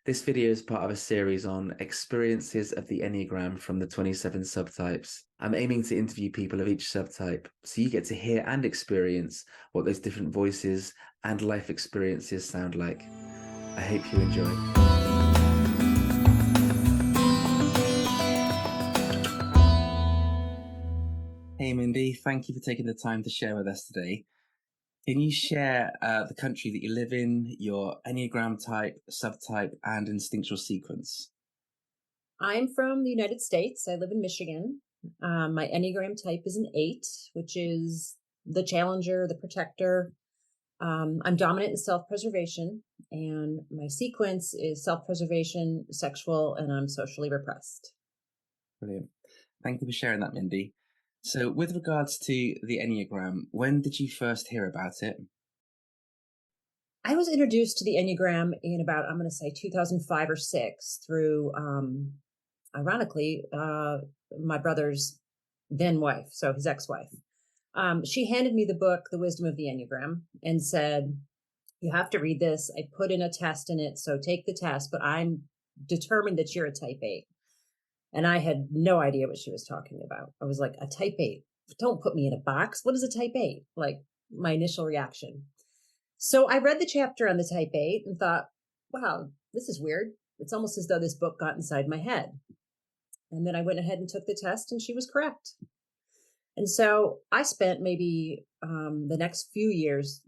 This video is part of a series on experiences of the Enneagram from the 27 subtypes. I'm aiming to interview people of each subtype, so you get to hear and experience what those different voices and life experiences sound like. I hope you enjoy. Hey Mindy, thank you for taking the time to share with us today. Can you share the country that you live in, your Enneagram type, subtype, and instinctual sequence? I'm from the United States. I live in Michigan. My Enneagram type is an 8, which is the challenger, the protector. I'm dominant in self preservation, and my sequence is self preservation, sexual, and I'm socially repressed. Brilliant. Thank you for sharing that, Mindy. So, with regards to the Enneagram, when did you first hear about it? I was introduced to the Enneagram in about, I'm going to say 2005 or 6 through, ironically, my brother's then wife, so his ex wife. She handed me the book, The Wisdom of the Enneagram, and said, "You have to read this. I put in a test in it, so take the test, but I'm determined that you're a type 8." And I had no idea what she was talking about. I was like, "A type 8? Don't put me in a box. What is a type 8?" Like my initial reaction. So I read the chapter on the type 8 and thought, wow, this is weird. It's almost as though this book got inside my head. And then I went ahead and took the test, and she was correct. And so I spent maybe the next few years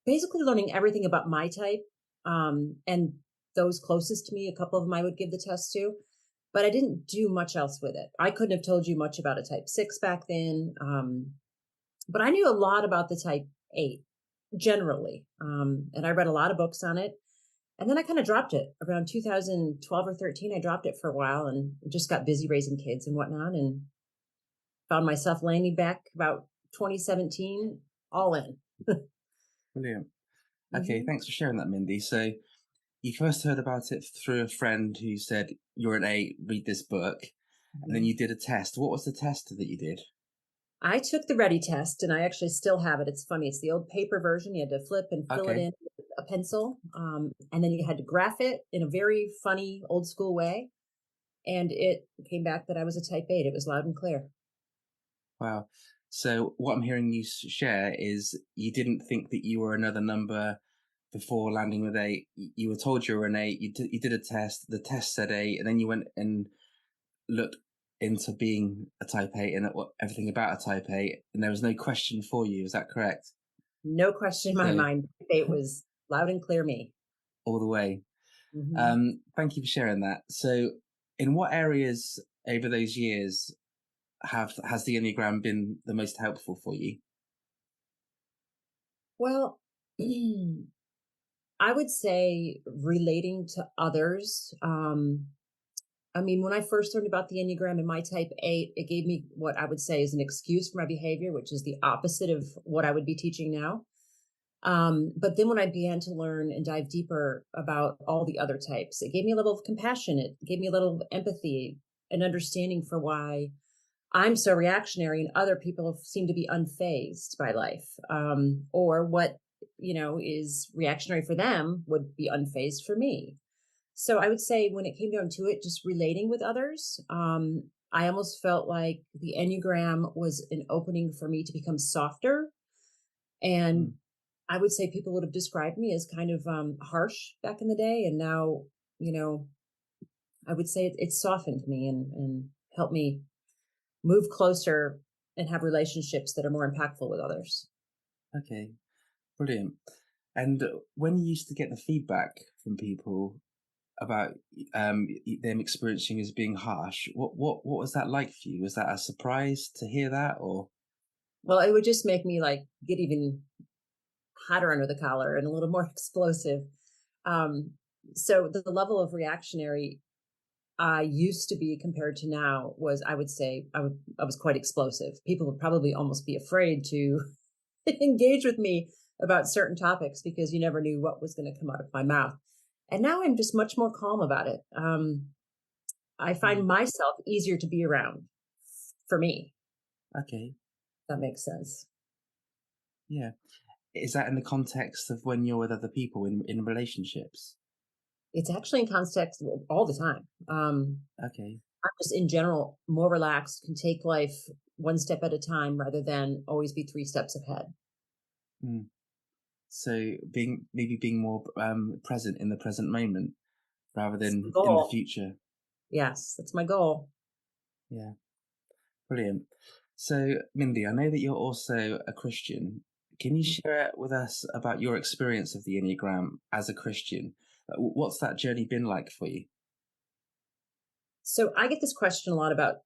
basically learning everything about my type, and those closest to me. A couple of them I would give the test to, but I didn't do much else with it. I couldn't have told you much about a type 6 back then, but I knew a lot about the type 8 generally, and I read a lot of books on it. And then I kind of dropped it around 2012 or 13. I dropped it for a while and just got busy raising kids and whatnot, and found myself landing back about 2017, all in. Brilliant. Okay, Hmm. thanks for sharing that, Mindy. So, you first heard about it through a friend who said, "You're an 8, read this book." And then Hmm. you did a test. What was the test that you did? I took the Ready test, and I actually still have it. It's funny. It's the old paper version. You had to flip and fill it Okay. in with a pencil. And then you had to graph it in a very funny, old school way. And it came back that I was a type 8. It was loud and clear. Wow. So, what I'm hearing you share is you didn't think that you were another number before landing with 8. You were told you were an 8. You did a test. The test said 8, and then you went and looked into being a type 8 and at everything about a type 8, and there was no question for you. Is that correct? No question in my So, mind. It was loud and clear me. all the way. Hmm. Thank you for sharing that. So, in what areas over those years has the Enneagram been the most helpful for you? Well, I would say relating to others. I mean, when I first learned about the Enneagram and my type 8, it gave me what I would say is an excuse for my behavior, which is the opposite of what I would be teaching now. But then when I began to learn and dive deeper about all the other types, it gave me a little of compassion. It gave me a little empathy, an understanding for why I'm so reactionary and other people seem to be unfazed by life, or what is reactionary for them would be unfazed for me. So I would say when it came down to it, just relating with others, I almost felt like the Enneagram was an opening for me to become softer. And Mm, I would say people would have described me as kind of harsh back in the day. And now, you know, I would say it's softened me and helped me move closer and have relationships that are more impactful with others. okay, brilliant. And when you used to get the feedback from people about them experiencing as being harsh, what was that like for you? Was that a surprise to hear that, or? Well, it would just make me like get even hotter under the collar and a little more explosive. Um, so the level of reactionary I used to be compared to now was, I would say, I was quite explosive. People would probably almost be afraid to engage with me about certain topics because you never knew what was going to come out of my mouth. And now I'm just much more calm about it. I find Mm, myself easier to be around for me. okay, That makes sense. yeah. Is that in the context of when you're with other people in relationships? It's actually in context all the time. Okay. I'm just in general more relaxed, can take life one step at a time rather than always be three steps ahead. Mm. So being more present in the present moment rather It's the than in the goal. future. Yes, that's my goal. Yeah, brilliant. So, Mindy, I know that you're also a Christian. Can you share with us about your experience of the Enneagram as a Christian? What's that journey been like for you? So I get this question a lot about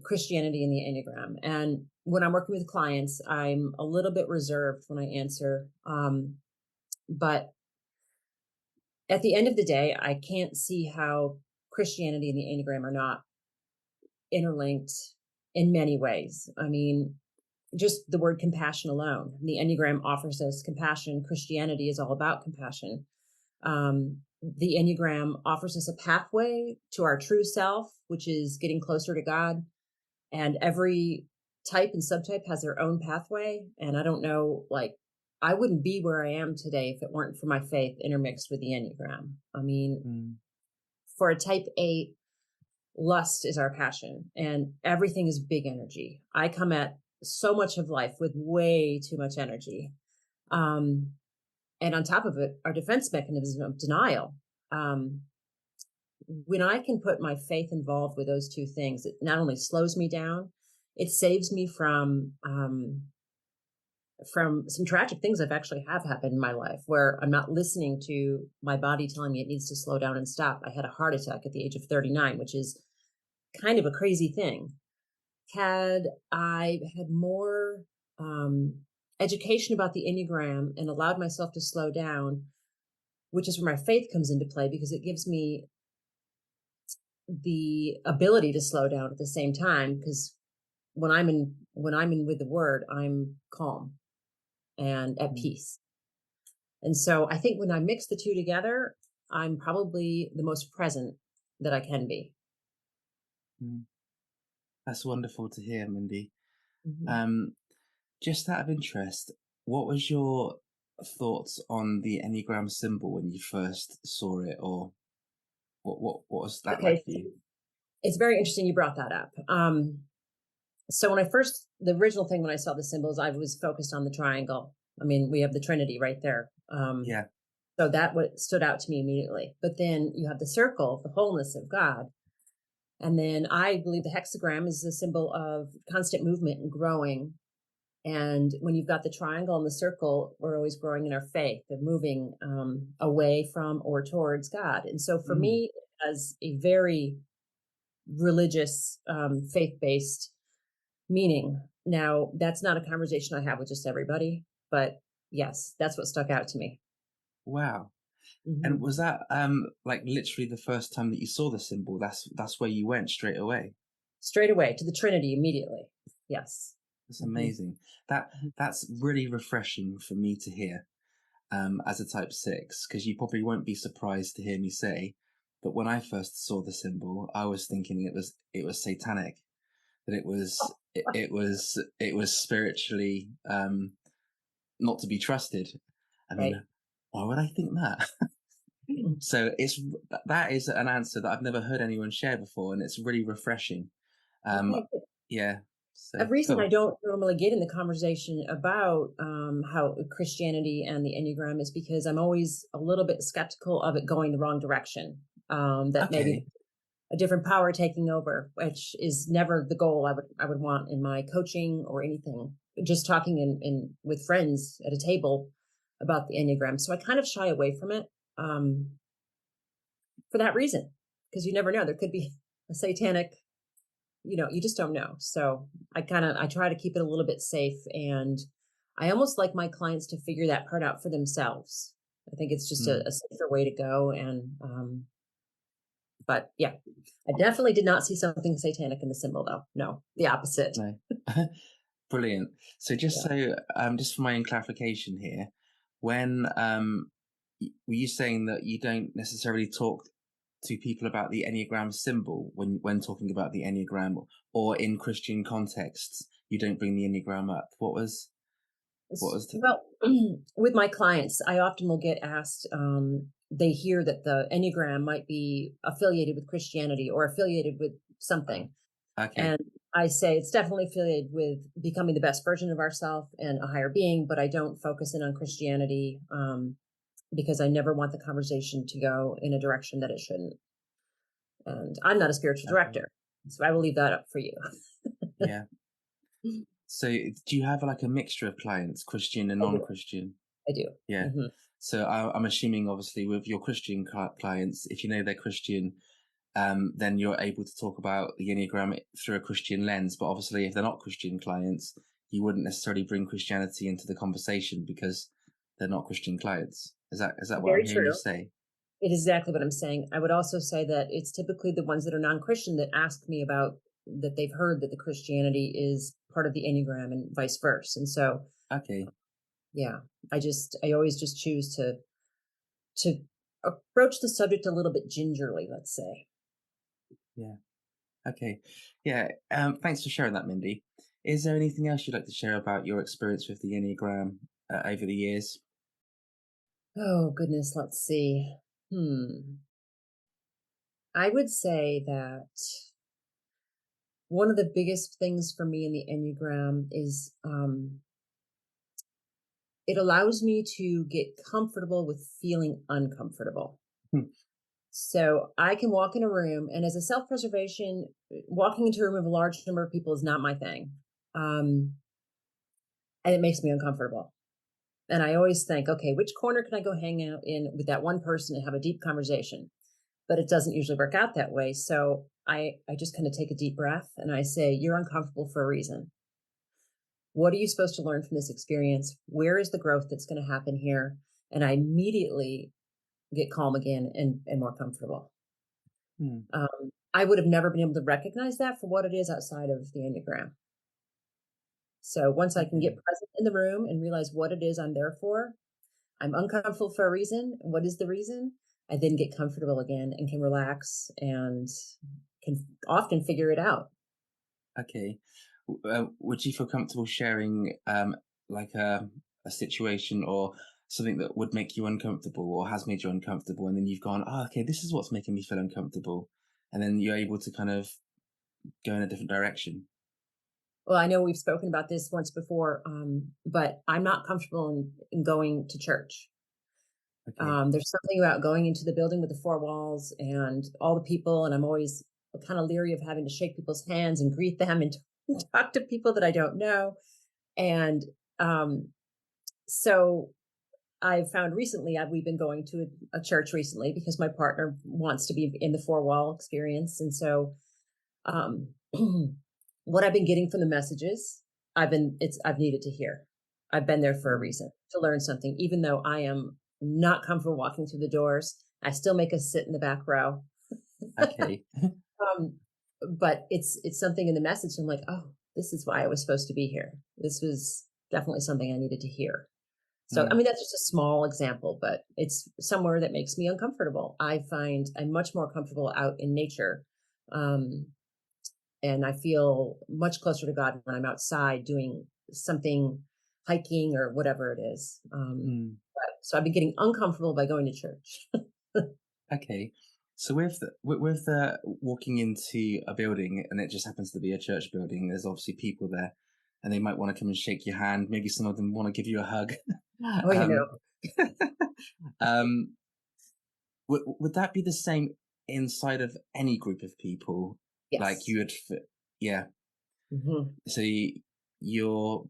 Christianity and the Enneagram. And when I'm working with clients, I'm a little bit reserved when I answer. But at the end of the day, I can't see how Christianity and the Enneagram are not interlinked in many ways. I mean, just the word compassion alone. The Enneagram offers us compassion. Christianity is all about compassion. The Enneagram offers us a pathway to our true self, which is getting closer to God. And every type and subtype has their own pathway. And I don't know, like, I wouldn't be where I am today if it weren't for my faith intermixed with the Enneagram. I mean, Mm, for a type 8, lust is our passion and everything is big energy. I come at so much of life with way too much energy. Um, and on top of it, our defense mechanism of denial. Um, when I can put my faith involved with those two things, it not only slows me down, it saves me from some tragic things I've actually have happened in my life where I'm not listening to my body telling me it needs to slow down and stop. I had a heart attack at the age of 39, which is kind of a crazy thing. Had I had more education about the Enneagram and allowed myself to slow down, which is where my faith comes into play because it gives me the ability to slow down at the same time. Because when I'm in with the word, I'm calm and at mm, peace. And so I think when I mix the two together, I'm probably the most present that I can be. mm. That's wonderful to hear, Mindy. Mhm. Um, just out of interest, what was your thoughts on the Enneagram symbol when you first saw it, or what was that like Okay, for you? it's very interesting you brought that up. So when I first, the original thing when I saw the symbols, I was focused on the triangle. I mean, we have the Trinity right there. Yeah. So that what stood out to me immediately. But then you have the circle, the wholeness of God. And then I believe the hexagram is a symbol of constant movement and growing. And when you've got the triangle and the circle, we're always growing in our faith. They're moving away from or towards God. And so for Mm, me, as a very religious, faith based meaning. Now, that's not a conversation I have with just everybody, but yes, that's what stuck out to me. wow. And Hmm. was that like literally the first time that you saw the symbol? That's where you went straight away. Straight away to the Trinity immediately. Yes. That's Hmm. amazing. That's really refreshing for me to hear as a type 6, because you probably won't be surprised to hear me say, but when I first saw the symbol, I was thinking it was satanic, that it was spiritually not to be trusted. I mean, Right. why would I think that? Mhm. So that is an answer that I've never heard anyone share before, and it's really refreshing. Um, Okay. yeah. A So reason I cool. don't normally get in the conversation about how Christianity and the Enneagram is because I'm always a little bit skeptical of it going the wrong direction. That maybe Okay. a different power taking over, which is never the goal I would want in my coaching or anything. Just talking in with friends at a table about the Enneagram. So I kind of shy away from it um, for that reason, because you never know. There could be a satanic, you just don't know. So I try to keep it a little bit safe, and I almost like my clients to figure that part out for themselves. I think it's just Hmm. a safer way to go, and but yeah, I definitely did not see something satanic in the symbol, though. No, the opposite. No. Brilliant. So Yeah. just for my own clarification here, when were you saying that you don't necessarily talk to people about the Enneagram symbol when talking about the Enneagram, or in Christian contexts, you don't bring the Enneagram up? What was Well, with my clients, I often will get asked, they hear that the Enneagram might be affiliated with Christianity or affiliated with Uh, something. okay. And I say it's definitely affiliated with becoming the best version of ourselves and a higher being, but I don't focus in on Christianity, because I never want the conversation to go in a direction that it shouldn't. And I'm not a spiritual Okay. director, so I will leave that up for you. Yeah. So do you have like a mixture of clients, Christian and I do. non-Christian? I do. Yeah. Hmm. So I'm assuming, obviously, with your Christian clients, if you know they're Christian, then you're able to talk about the Enneagram through a Christian lens. But obviously, if they're not Christian clients, you wouldn't necessarily bring Christianity into the conversation because they're not Christian clients. Is that what I'm Very hearing you true. say? It is exactly what I'm saying. I would also say that it's typically the ones that are non-Christian that ask me about that they've heard that the Christianity is part of the Enneagram and vice versa. And so, Okay. yeah, I always just choose to approach the subject a little bit gingerly, let's say. Yeah. Okay. Yeah. Thanks for sharing that, Mindy. Is there anything else you'd like to share about your experience with the Enneagram over the years? Oh goodness, let's see. Hmm. I would say that one of the biggest things for me in the Enneagram is it allows me to get comfortable with feeling uncomfortable. Hmm. So I can walk in a room, and as a self preservation, walking into a room of a large number of people is not my thing. Um, and it makes me uncomfortable. And I always think, okay, which corner can I go hang out in with that one person and have a deep conversation? But it doesn't usually work out that way. So I just kind of take a deep breath and I say, you're uncomfortable for a reason. What are you supposed to learn from this experience? Where is the growth that's going to happen here? And I immediately get calm again and more comfortable. Hmm. I would have never been able to recognize that for what it is outside of the Enneagram. So once I can get Okay. present in the room and realize what it is I'm there for, I'm uncomfortable for a reason. What is the reason? I then get comfortable again and can relax and can often figure it out. Okay. Would you feel comfortable sharing like a situation or something that would make you uncomfortable or has made you uncomfortable, and then you've gone, oh, okay, this is what's making me feel uncomfortable, and then you're able to kind of go in a different direction? Well, I know we've spoken about this once before, but I'm not comfortable in going to church. Okay. There's something about going into the building with the four walls and all the people, and I'm always kind of leery of having to shake people's hands and greet them and talk to people that I don't know. And um, so I've found recently, we've been going to a church recently because my partner wants to be in the four wall experience. And so, um, what I've been getting from the messages, I've needed to hear. I've been there for a Mm. reason to learn something, even though I am not comfortable walking through the doors. I still make us sit in the back row. Okay. um, but it's something in the message. I'm like, oh, this is why I was supposed to be here. This was definitely something I needed to hear. So, I Mm. mean, that's just a small example, but it's somewhere that makes me uncomfortable. I find I'm much more comfortable out in nature. Um, and I feel much closer to God when I'm outside doing something, hiking or whatever it is. Mm. So I've been getting uncomfortable by going to church. Okay. So with the walking into a building and it just happens to be a church building, there's obviously people there, and they might want to come and shake your hand. Maybe some of them want to give you a hug. Oh, um, um, would that be the same inside of any group of people? Like yes. you would, yeah. Hmm. So you're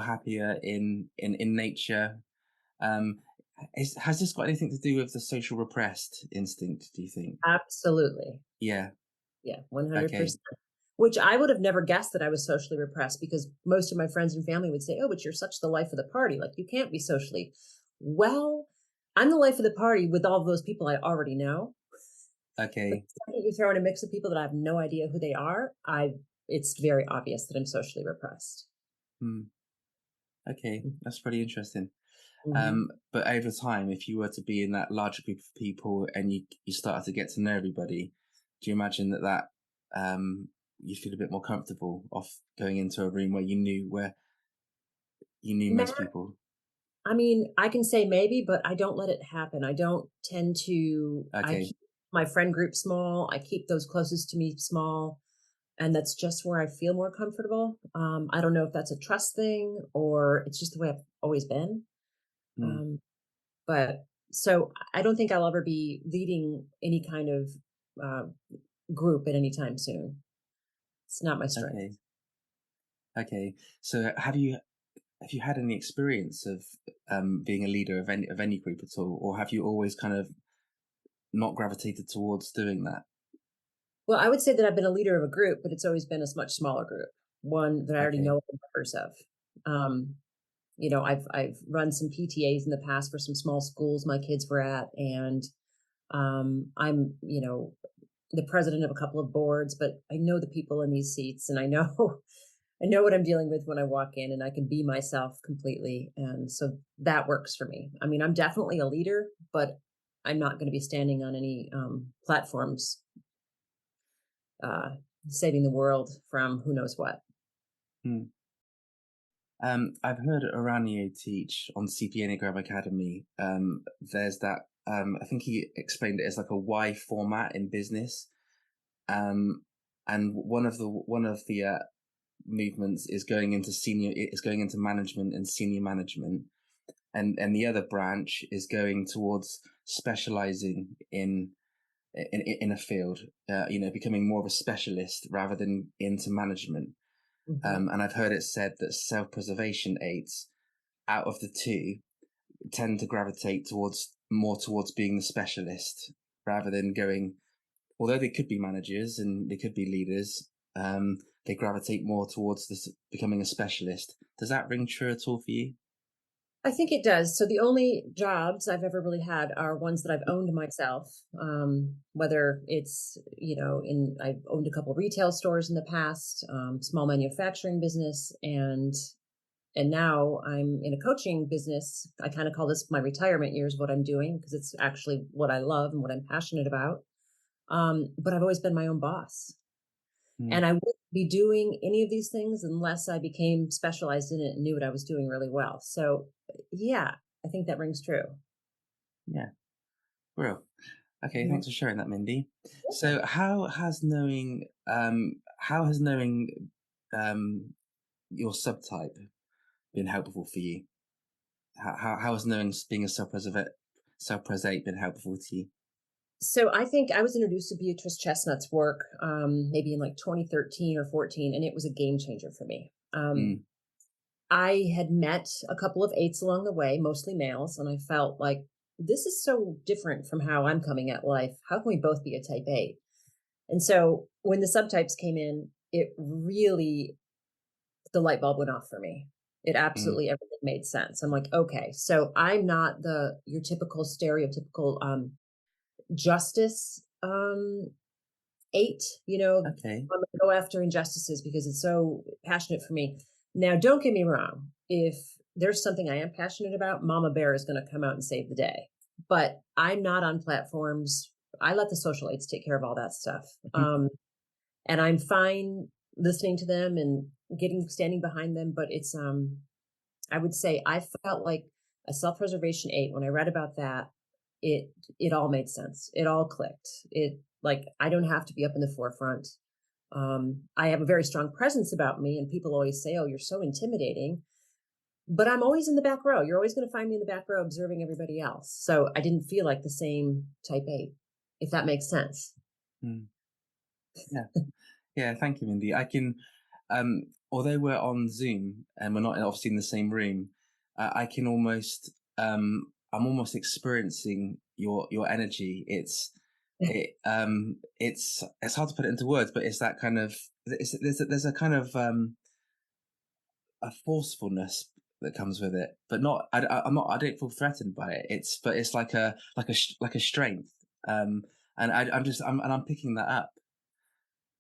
happier in nature. Um, has this got anything to do with the social repressed instinct? Do you think? Absolutely. Yeah. Yeah, Okay. 100%. Which I would have never guessed that I was socially repressed because most of my friends and family would say, oh, but you're such the life of the party. Like you can't be socially. Well, I'm the life of the party with all of those people I already know. But Okay. the second you throw in a mix of people that I have no idea who they are, it's very obvious that I'm socially repressed. Hmm. Okay. That's pretty interesting. Mm-hmm. But over time, if you were to be in that larger group of people and you started to get to know everybody, do you imagine that you feel a bit more comfortable off going into a room where you knew most people? I mean, I can say maybe, but I don't let it happen. I don't tend to, I Okay. keep my friend group small. I keep those closest to me small. And that's just where I feel more comfortable. I don't know if that's a trust thing or it's just the way I've always been. Mm, Um, but so I don't think I'll ever be leading any kind of uh, group at any time soon. It's not my strength. okay. Okay. So have you had any experience of being a leader of any group at all, or have you always kind of not gravitated towards doing that? Well, I would say that I've been a leader of a group, but it's always been a much smaller group, one that I already Okay. know the members of. Um, I've run some PTAs in the past for some small schools my kids were at, and I'm the president of a couple of boards, but I know the people in these seats, and I know I know what I'm dealing with when I walk in, and I can be myself completely, and so that works for me. I mean, I'm definitely a leader, but I'm not going to be standing on any platforms uh, saving the world from who knows what. Hmm. I've heard Aranio teach on CP Enneagram Academy. There's that. I think he explained it as like a Y format in business. Um, and one of the movements is going into management and senior management, and the other branch is going towards specializing in a field. Becoming more of a specialist rather than into management. Hmm. And I've heard it said that self-preservation aids out of the two tend to gravitate towards being the specialist rather than going, although they could be managers and they could be leaders, they gravitate more towards this becoming a specialist. Does that ring true at all for you? I think it does. So the only jobs I've ever really had are ones that I've owned myself. Whether it's I've owned a couple of retail stores in the past, small manufacturing business, and now I'm in a coaching business. I kind of call this my retirement years. What I'm doing because it's actually what I love and what I'm passionate about. But I've always been my own boss. Mm, And I wouldn't be doing any of these things unless I became specialized in it and knew what I was doing really well. So, yeah, I think that rings true. yeah, real. Okay, Mhm. thanks for sharing that, Mindy. Yeah. So, how has knowing um, your subtype been helpful for you? How has knowing being a self-presate been helpful to you? So I think I was introduced to Beatrice Chestnut's work maybe in like 2013 or 14, and it was a game changer for me. Mm, I had met a couple of eights along the way, mostly males, and I felt like this is so different from how I'm coming at life. How can we both be a type eight? And so when the subtypes came in, it really, the light bulb went off for me. It mm, absolutely everything made sense. I'm like, okay, so I'm not the your typical stereotypical justice eight, okay. I'm gonna go after injustices because it's so passionate for me. Now, don't get me wrong. If there's something I am passionate about, Mama Bear is going to come out and save the day. But I'm not on platforms. I let the social aides take care of all that stuff. And I'm fine listening to them and standing behind them. But it's I would say I felt like a self-preservation eight when I read about that. It it all made sense. It all clicked. It like I don't have to be up in the forefront. I have a very strong presence about me, and people always say, "Oh, you're so intimidating." But I'm always in the back row. You're always going to find me in the back row observing everybody else. So I didn't feel like the same type eight, if that makes sense. Mm, yeah. Yeah, thank you, Mindy. Although we're on Zoom and we're not obviously in the same room, I can I'm almost experiencing your energy. It's hard to put it into words, but it's that kind of, there's a kind of, a forcefulness that comes with it, but not, I don't feel threatened by it. But it's like a strength. Um, and I'm picking that up.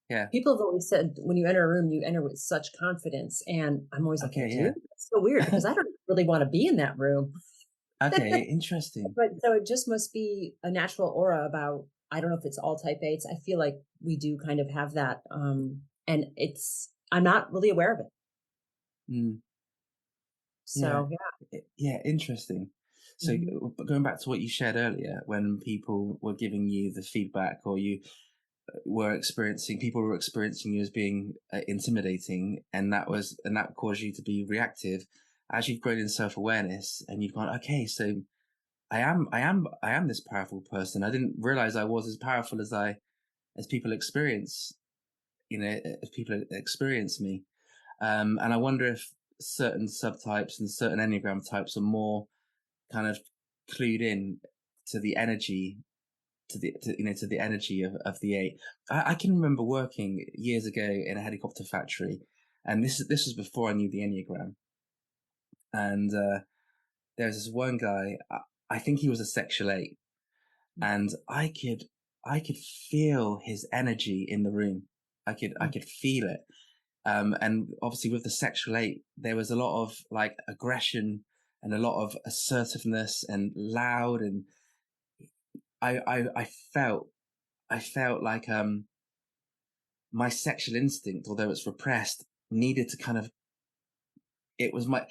Yeah. People have always said when you enter a room, you enter with such confidence. And I'm always like, I Okay. do? Yeah. That's so weird because I don't really want to be in that room. Okay, interesting. But so it just must be a natural aura about, I don't know if it's all type eights. I feel like we do kind of have that. And I'm not really aware of it. Mm. Yeah. So yeah. Yeah, interesting. So, Mhm. but going back to what you shared earlier, when people were giving you the feedback, or you people were experiencing you as being intimidating, and that caused you to be reactive. As you've grown in self-awareness, and you've gone, okay, so I am this powerful person. I didn't realize I was as powerful as people experience, as people experience me. And I wonder if certain subtypes and certain Enneagram types are more kind of clued in to the energy, to the energy of the eight. I can remember working years ago in a helicopter factory, and this was before I knew the Enneagram. And there's this one guy. I think he was a sexual eight, and I could feel his energy in the room. I could feel it. And obviously with the sexual eight, there was a lot of like aggression and a lot of assertiveness and loud. And I felt, I felt like, my sexual instinct, although it's repressed, needed to kind of, it was my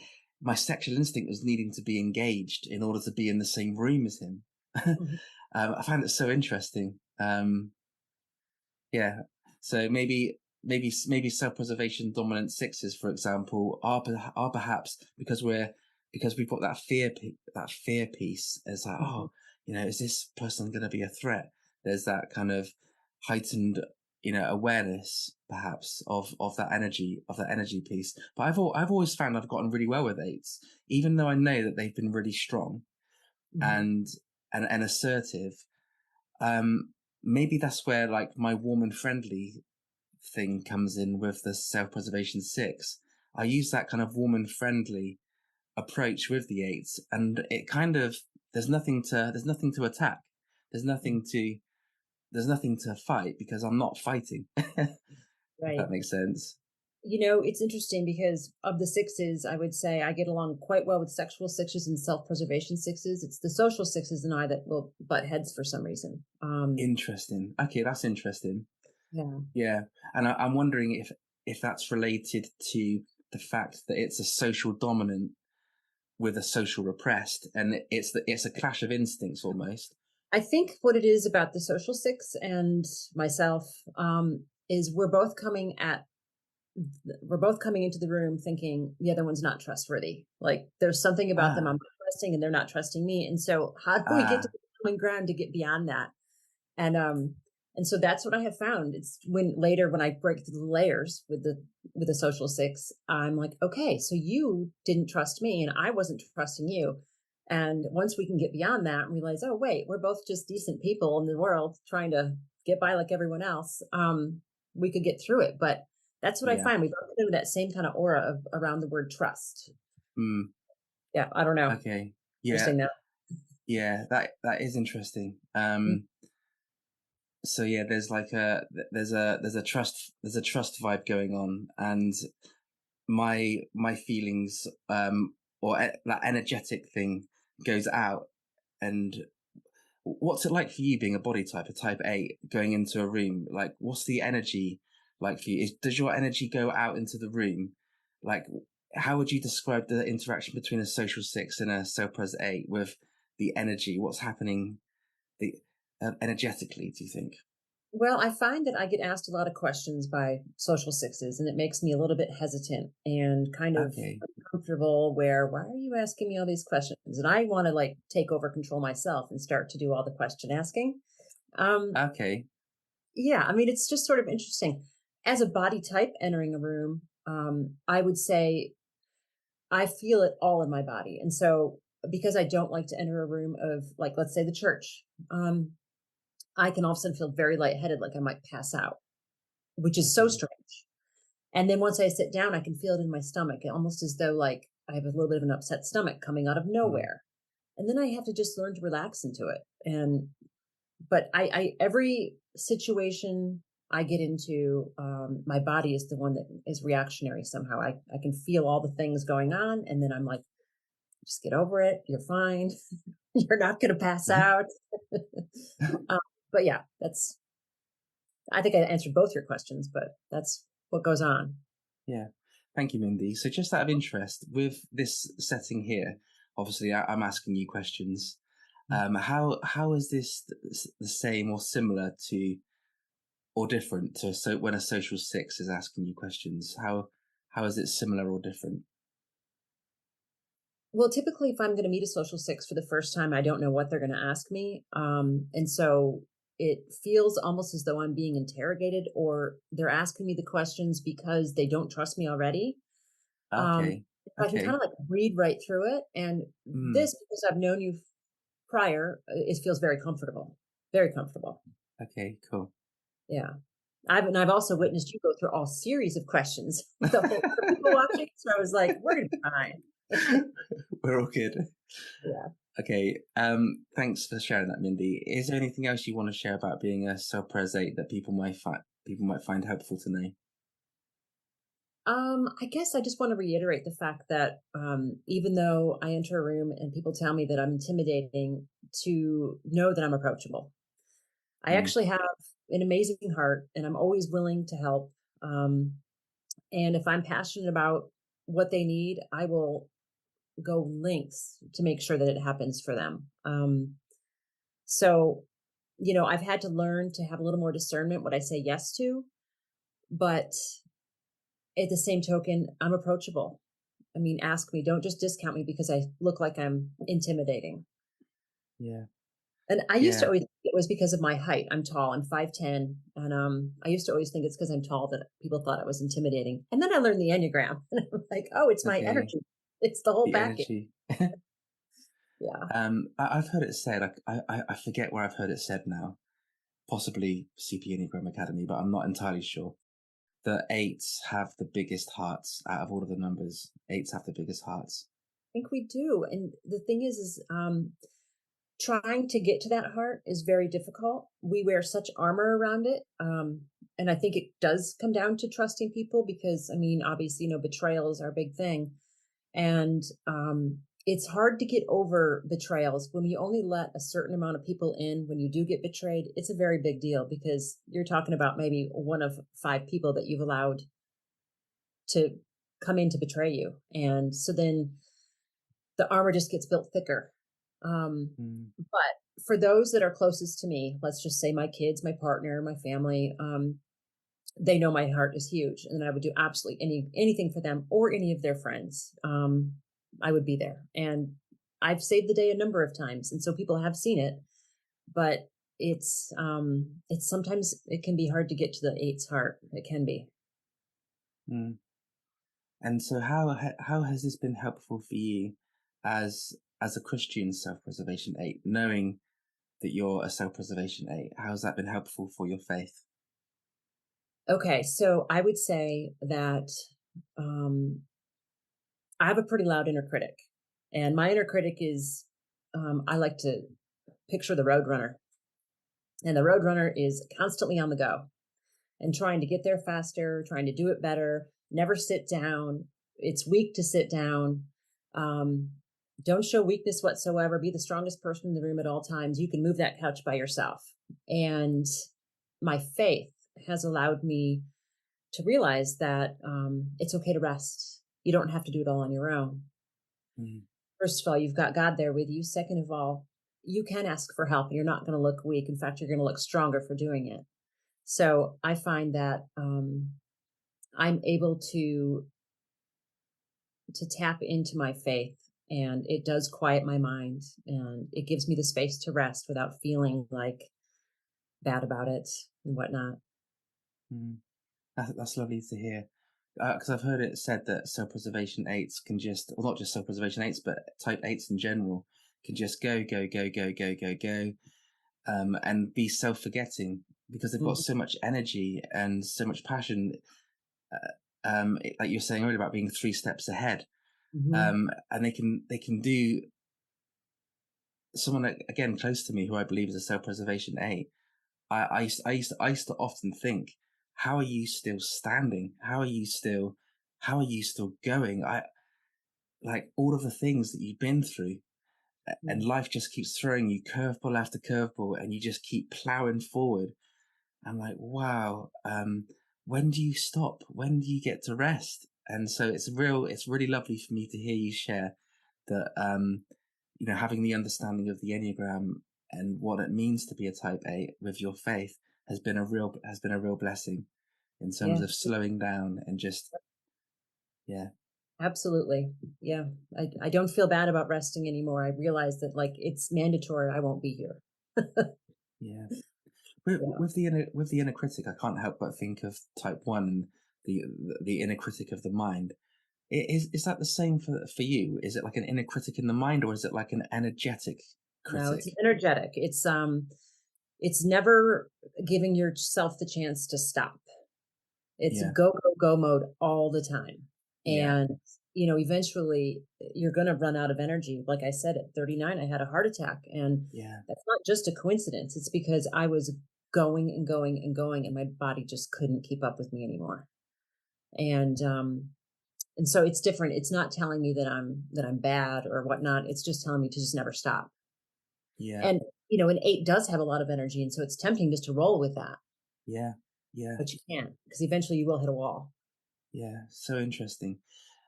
sexual instinct was needing to be engaged in order to be in the same room as him. Mhm. I found it so interesting. Yeah. So maybe self-preservation dominant sixes, for example, are perhaps because we've got that fear piece. It's like, Mhm. oh, is this person going to be a threat? There's that kind of heightened, awareness perhaps of that energy piece. But I've always found I've gotten really well with eights, even though I know that they've been really strong Mhm. and and assertive. Maybe that's where like my warm and friendly thing comes in with the self-preservation six. I use that kind of warm and friendly approach with the eights, and it kind of, there's nothing to attack. There's Mhm. nothing to there's nothing to fight because I'm not fighting. If Right. that makes sense. It's interesting because of the sixes, I would say I get along quite well with sexual sixes and self-preservation sixes. It's the social sixes and I that will butt heads for some reason. Interesting. Okay, that's interesting. Yeah. Yeah, and I'm wondering if that's related to the fact that it's a social dominant with a social repressed, and it's a clash of instincts almost. I think what it is about the social six and myself is we're both coming into the room thinking the other one's not trustworthy. Like there's something about them I'm Ah, not trusting and they're not trusting me. And so how do we get to ah, the common ground to get beyond that? And um and so that's what I have found. It's when I break through the layers with the social six, I'm like, okay, so you didn't trust me and I wasn't trusting you. And once we can get beyond that and realize, oh wait, we're both just decent people in the world trying to get by like everyone else, we could get through it. But that's what I yeah, find. We both have that same kind of aura around the word trust. mm, Yeah, I don't know. okay, yeah, Interesting though. yeah. That is interesting. Mm. So yeah, there's a trust vibe going on, and my feelings, that energetic thing goes out. And what's it like for you being a body type, a type eight, going into a room? Like, what's the energy like for you? Does your energy go out into the room? Like, how would you describe the interaction between a social six and a self-pres eight with the energy? What's happening the, energetically, do you think? Well, I find that I get asked a lot of questions by social sixes, and it makes me a little bit hesitant and kind of Okay. uncomfortable. Where, why are you asking me all these questions? And I want to like take over control myself and start to do all the question asking. Um, Okay. yeah, I mean, it's just sort of interesting. As a body type entering a room, I would say I feel it all in my body. And so, because I don't like to enter a room of, like, let's say the church, I can all of a sudden feel very lightheaded, like I might pass out, which is so Okay. strange. And then once I sit down, I can feel it in my stomach, almost as though like I have a little bit of an upset stomach coming out of Mm, nowhere. And then I have to just learn to relax into it. But every situation I get into, my body is the one that is reactionary somehow. I can feel all the things going on, and then I'm like, just get over it. You're fine. You're not going to pass out. um, but yeah, I think I answered both your questions, but that's what goes on. yeah. Thank you, Mindy. So, just out of interest, with this setting here, obviously, I'm asking you questions. How is this the same or similar to, or different to, so when a social six is asking you questions? How is it similar or different? Well, typically, if I'm going to meet a social six for the first time, I don't know what they're going to ask me. And so it feels almost as though I'm being interrogated or they're asking me the questions because they don't trust me already. Um, Okay, I can kind okay, of like read right through it. And mm, this, because I've known you prior, it feels very comfortable, very comfortable. okay, cool. Yeah. I've also witnessed you go through all series of questions the whole for people watching. So I was like, we're going to be fine. We're all good. Yeah. Okay, thanks for sharing that, Mindy. Is there anything else you want to share about being a self-pres 8 that people might find helpful to know? I guess I just want to reiterate the fact that even though I enter a room and people tell me that I'm intimidating, to know that I'm approachable. I Mm, actually have an amazing heart and I'm always willing to help. Um, and if I'm passionate about what they need, I will go lengths to make sure that it happens for them. So, I've had to learn to have a little more discernment what I say yes to, but at the same token, I'm approachable. I mean, ask me, don't just discount me because I look like I'm intimidating. yeah, And I used to yeah, always think it was because of my height. I'm tall. I'm 5'10". And I used to always think it's because I'm tall that people thought I was intimidating. And then I learned the Enneagram. And I'm like, oh, it's my okay. energy. It's the whole The package. energy. Yeah. I've heard it said, I forget where I've heard it said now, possibly CP Enneagram Academy, but I'm not entirely sure. The eights have the biggest hearts out of all of the numbers. Eights have the biggest hearts. I think we do. And the thing is trying to get to that heart is very difficult. We wear such armor around it. And I think it does come down to trusting people because, I mean, obviously, betrayal is our big thing. And it's hard to get over betrayals when you only let a certain amount of people in. When you do get betrayed, it's a very big deal because you're talking about maybe one of five people that you've allowed to come in to betray you. And so then the armor just gets built thicker. Mm, But for those that are closest to me, let's just say my kids, my partner, my family, they know my heart is huge, and I would do absolutely anything for them or any of their friends. I would be there, and I've saved the day a number of times, and so people have seen it. But it's sometimes it can be hard to get to the eight's heart. It can be. mm. And so, how has this been helpful for you as a Christian self-preservation eight, knowing that you're a self-preservation eight? How has that been helpful for your faith? Okay, so I would say that um, I have a pretty loud inner critic, and my inner critic is I like to picture the road runner, and the road runner is constantly on the go and trying to get there faster, trying to do it better, never sit down. It's weak to sit down. Um, don't show weakness whatsoever. Be the strongest person in the room at all times. You can move that couch by yourself. And my faith has allowed me to realize that it's okay to rest. You don't have to do it all on your own. Mm, First of all, you've got God there with you. Second of all, you can ask for help and you're not going to look weak. In fact, you're going to look stronger for doing it. So I find that I'm able to tap into my faith, and it does quiet my mind, and it gives me the space to rest without feeling like bad about it and whatnot. mm. That's lovely to hear. Because I've heard it said that self-preservation eights can just, well, not just self-preservation eights, but type eights in general, can just go, go, go, go, go, go, go, and be self-forgetting because they've got Mhm. so much energy and so much passion. Like you were saying earlier about being three steps ahead, Mhm. and they can do. Someone again close to me who I believe is a self-preservation eight. I used to often think, how are you still standing? How are you still going? I like all of the things that you've been through, and Mhm. life just keeps throwing you curveball after curveball, and you just keep plowing forward. I'm like, wow. When do you stop? When do you get to rest? And so it's really lovely for me to hear you share that, having the understanding of the Enneagram and what it means to be a type A with your faith has been a real blessing in terms Yeah, of slowing down and just, yeah, absolutely. Yeah. I don't feel bad about resting anymore. I realize that like it's mandatory. I won't be here. yeah. With, Yeah. with the inner critic, I can't help but think of type one and the the inner critic of the mind. Is that the same for you? Is it like an inner critic in the mind, or is it like an energetic No, critic? it's energetic. It's never giving yourself the chance to stop. It's Yeah, go, go, go mode all the time. yeah, And, eventually you're going to run out of energy. Like I said, at 39, I had a heart attack. And yeah, that's not just a coincidence. It's because I was going and going and going, and my body just couldn't keep up with me anymore. And so it's different. It's not telling me that I'm bad or whatnot. It's just telling me to just never stop. yeah, And, an eight does have a lot of energy. And so it's tempting just to roll with that, yeah, yeah, but you can't because eventually you will hit a wall. yeah. So interesting.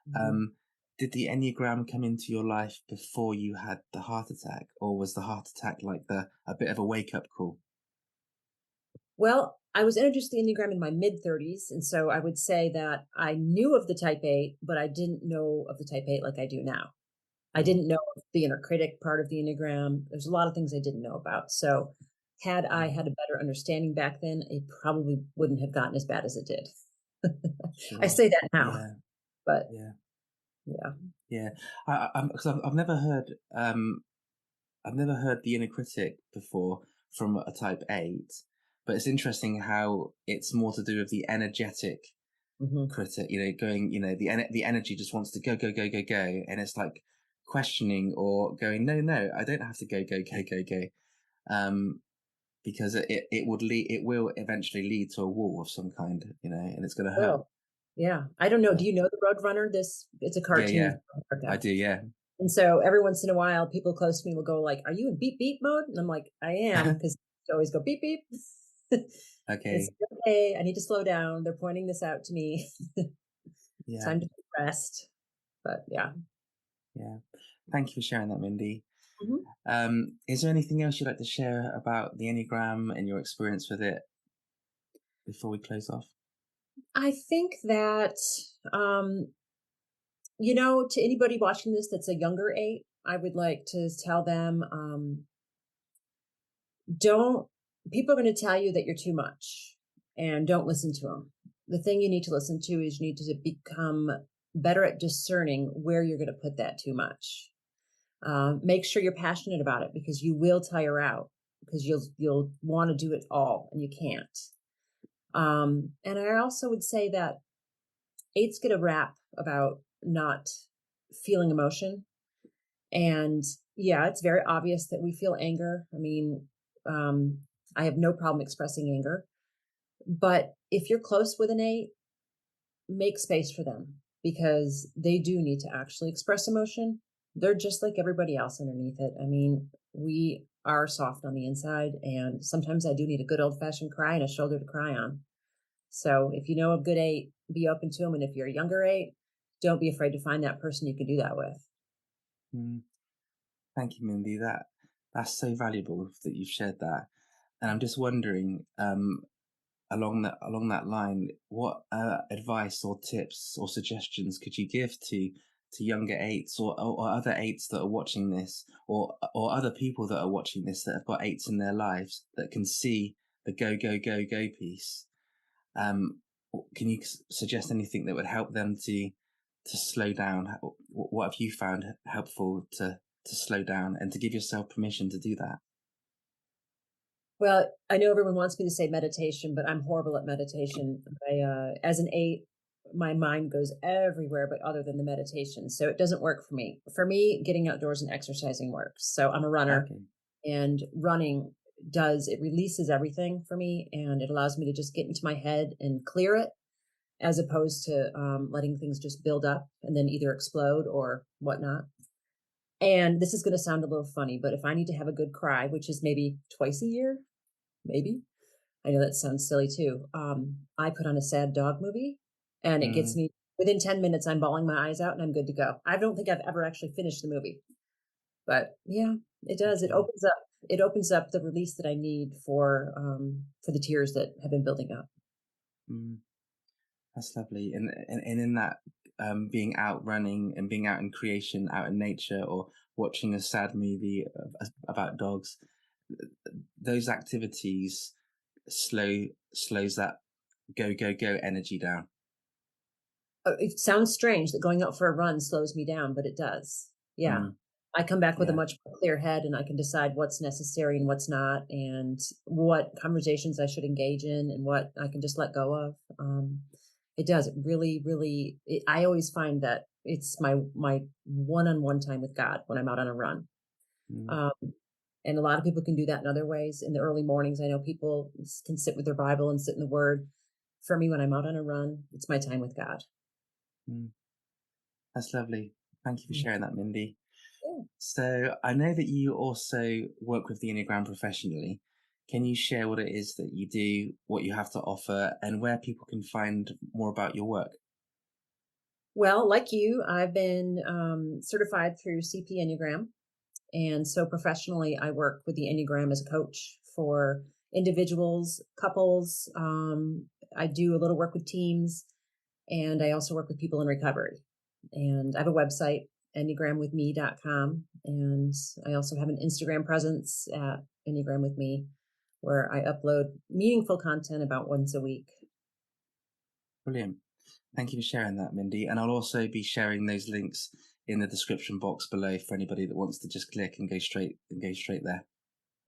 Mhm. Um, did the Enneagram come into your life before you had the heart attack, or was the heart attack like the a bit of a wake up call? Well, I was introduced to the Enneagram in my mid 30s. And so I would say that I knew of the type 8, but I didn't know of the type 8 like I do now. I Yeah, didn't know of the inner critic part of the Enneagram. There's a lot of things I didn't know about. So had I yeah, had a better understanding back then, it probably wouldn't have gotten as bad as it did. I sure. say that now, Yeah, but yeah, yeah. yeah. Because I've never heard the inner critic before from a type 8, but it's interesting how it's more to do with the energetic Hmm. critic, going, the energy just wants to go, go, go, go, go. And it's like questioning or going, no, no, I don't have to go, go, go, go, go. Um, because it will eventually lead to a wall of some kind, and it's going to hurt. Well, yeah. I don't know. Yeah. Do you know the Roadrunner? It's a Yeah. cartoon Yeah. from I America. do. Yeah. And so every once in a while, people close to me will go like, "Are you in beep beep mode?" And I'm like, "I am," because they always go beep beep. It's Okay. okay. I need to slow down. They're pointing this out to me. Yeah. Time to rest. But yeah. Yeah. Thank you for sharing that, Mindy. Mhm. Is there anything else you'd like to share about the Enneagram and your experience with it before we close off? I think that, um, to anybody watching this that's a younger eight, I would like to tell them, don't, people are going to tell you that you're too much and don't listen to them. The thing you need to listen to is you need to become better at discerning where you're going to put that too much. Make sure you're passionate about it because you will tire out because you'll want to do it all and you can't. And I also would say that eights get a rap about not feeling emotion. And yeah, it's very obvious that we feel anger. I mean, um, I have no problem expressing anger. But if you're close with an eight, make space for them because they do need to actually express emotion. They're just like everybody else underneath it. I mean, we are soft on the inside, and sometimes I do need a good old fashioned cry and a shoulder to cry on. So if you know a good eight, be open to them. And if you're a younger eight, don't be afraid to find that person you can do that with. Mm, thank you, Mindy. That's so valuable that you've shared that. And I'm just wondering, along that line, what advice or tips or suggestions could you give to younger eights or other eights that are watching this, or other people that are watching this that have got eights in their lives that can see the go go go go piece? Um, can you suggest anything that would help them to slow down? What have you found helpful to slow down and to give yourself permission to do that? Well, I know everyone wants me to say meditation, but I'm horrible at meditation. As an eight, my mind goes everywhere, but other than the meditation. So it doesn't work for me. For me, getting outdoors and exercising works. So I'm a runner, Okay. and running it releases everything for me and it allows me to just get into my head and clear it as opposed to letting things just build up and then either explode or whatnot. And this is going to sound a little funny, but if I need to have a good cry, which is maybe twice a year, maybe, I know that sounds silly too. I put on a sad dog movie and it gets Mm, me Within 10 minutes, I'm bawling my eyes out and I'm good to go. I don't think I've ever actually finished the movie, but yeah, it does. Okay. It opens up the release that I need for the tears that have been building up. Mm, that's lovely. And in that, being out running and being out in creation, out in nature, or watching a sad movie about dogs, those activities slows that go energy down. It sounds strange that going out for a run slows me down, but it does. Yeah. Mm, I come back with a yeah. much more clear head and I can decide what's necessary and what's not, and what conversations I should engage in and what I can just let go of. It does. It really, really, I always find that it's my one-on-one time with God when I'm out on a run. Mm, Um, and a lot of people can do that in other ways. In the early mornings, I know people can sit with their Bible and sit in the Word. For me, when I'm out on a run, it's my time with God. mm. That's lovely. Thank you for Mm. sharing that, Mindy. Yeah. So I know that you also work with the Enneagram professionally. Can you share what it is that you do, what you have to offer, and where people can find more about your work? Well, like you, I've been certified through CP Enneagram. And so professionally, I work with the Enneagram as a coach for individuals, couples. I do a little work with teams, and I also work with people in recovery. And I have a website, enneagramwithme.com. And I also have an Instagram presence at Enneagram with Me, where I upload meaningful content about once a week. Brilliant. Thank you for sharing that, Mindy. And I'll also be sharing those links in the description box below for anybody that wants to just click and go straight there.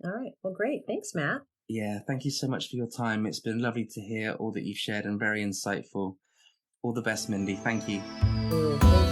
All right. Well, great. Thanks, Matt. Yeah, thank you so much for your time. It's been lovely to hear all that you've shared and very insightful. All the best, Mindy. Thank you. Thank